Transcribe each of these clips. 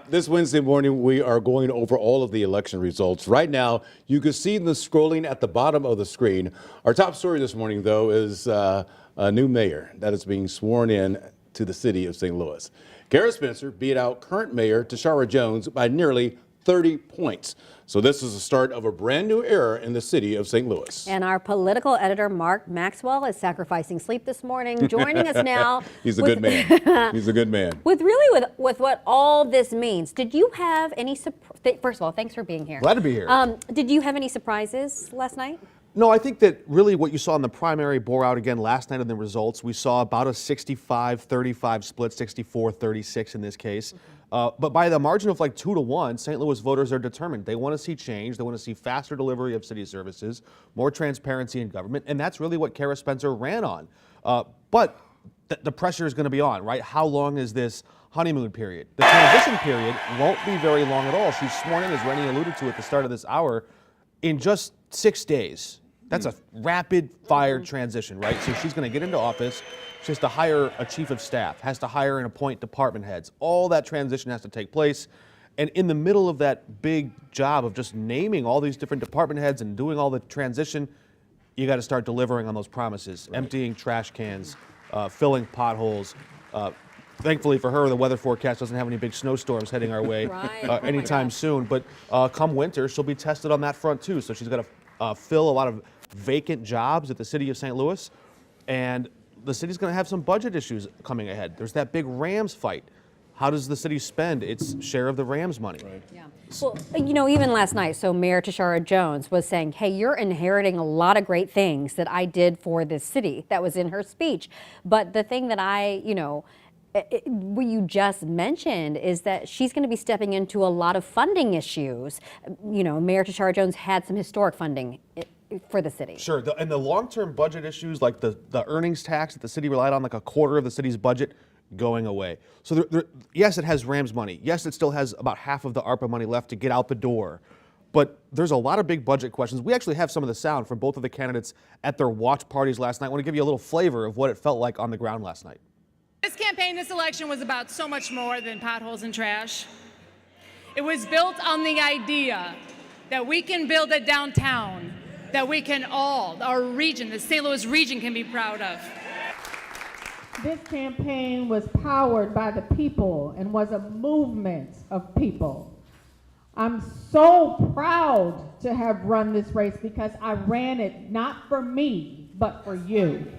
This Wednesday morning, we are going over all of the election results. Right now, you can see the scrolling at the bottom of the screen. Our top story this morning, though, is a new mayor that is being sworn in to the city of St. Louis. Cara Spencer beat out current mayor Cara Jones by nearly 30 points. So this is the start of a brand new era in the city of St. Louis. And our political editor, Mark Maxwell, is sacrificing sleep this morning, joining us now. He's a good man. He's a good man. With what all this means, did you have any, first of all, thanks for being here. Glad to be here. Did you have any surprises last night? No, I think that really what you saw in the primary bore out again last night in the results. We saw about a 65-35 split, 64-36 in this case. But by the margin of like 2-1, St. Louis voters are determined. They want to see change. They want to see faster delivery of city services, more transparency in government, and that's really what Cara Spencer ran on. But the pressure is going to be on, right? How long is this honeymoon period? The transition period won't be very long at all. She's sworn in, as Rennie alluded to at the start of this hour, in just 6 days. That's a rapid fire transition, right? So she's going to get into office. She has to hire a chief of staff, has to hire and appoint department heads. All that transition has to take place. And in the middle of that big job of just naming all these different department heads and doing all the transition, you got to start delivering on those promises, right. Emptying trash cans, filling potholes. Thankfully for her, the weather forecast doesn't have any big snowstorms heading our way anytime soon. But come winter, she'll be tested on that front too. So she's got to fill a lot of vacant jobs at the city of St. Louis. And the city's going to have some budget issues coming ahead. There's that big Rams fight. How does the city spend its share of the Rams money? Right. Yeah. Well, you know, even last night, so Mayor Cara Jones was saying, hey, you're inheriting a lot of great things that I did for this city. That was in her speech. But the thing that what you just mentioned is that she's going to be stepping into a lot of funding issues. You know, Mayor Cara Jones had some historic funding for the city. Sure, and the long-term budget issues like the earnings tax that the city relied on, like a quarter of the city's budget, going away. So yes, it has Rams money. Yes, it still has about half of the ARPA money left to get out the door. But there's a lot of big budget questions. We actually have some of the sound from both of the candidates at their watch parties last night. I want to give you a little flavor of what it felt like on the ground last night. This campaign, this election was about so much more than potholes and trash. It was built on the idea that we can build a downtown that we can all, our region, the St. Louis region, can be proud of. This campaign was powered by the people and was a movement of people. I'm so proud to have run this race because I ran it not for me, but for you.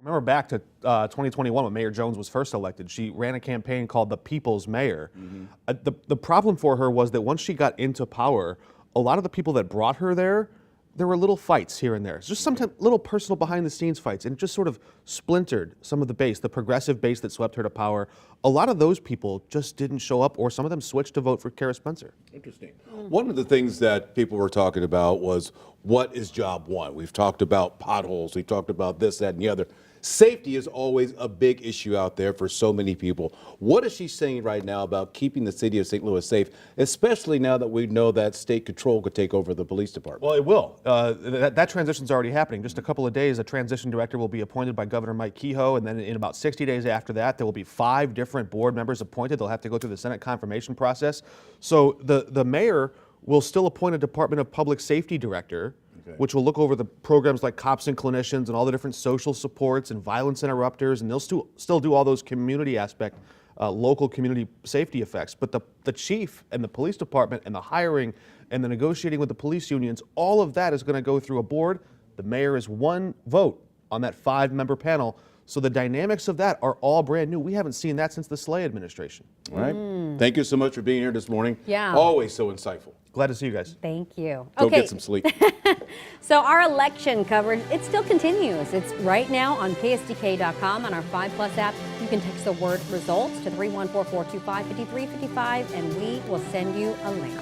Remember back to 2021 when Mayor Jones was first elected, she ran a campaign called the People's Mayor. Mm-hmm. The problem for her was that once she got into power, a lot of the people that brought her there were little fights here and there. It's just sometimes little personal behind the scenes fights, and it just sort of splintered some of the base, the progressive base that swept her to power. A lot of those people just didn't show up, or some of them switched to vote for Cara Spencer. Interesting. One of the things that people were talking about was, what is job one? We've talked about potholes, we've talked about this, that, and the other. Safety is always a big issue out there for so many people. What is she saying right now about keeping the city of St. Louis safe, especially now that we know that state control could take over the police department? Well, it will. That transition's already happening. Just a couple of days, a transition director will be appointed by Governor Mike Kehoe, and then in about 60 days after that, there will be 5 different board members appointed. They'll have to go through the Senate confirmation process. So the mayor will still appoint a Department of Public Safety director, which will look over the programs like cops and clinicians and all the different social supports and violence interrupters, and they'll still do all those community aspect, local community safety effects. But the chief and the police department and the hiring and the negotiating with the police unions, all of that is going to go through a board. The mayor is 1 vote on that 5-member panel. So the dynamics of that are all brand new. We haven't seen that since the Slay administration. All right. Thank you so much for being here this morning. Yeah. Always so insightful. Glad to see you guys. Thank you. Go get some sleep. So our election coverage, it still continues. It's right now on KSDK.com on our 5+ app. You can text the word results to 314-425-5355 and we will send you a link.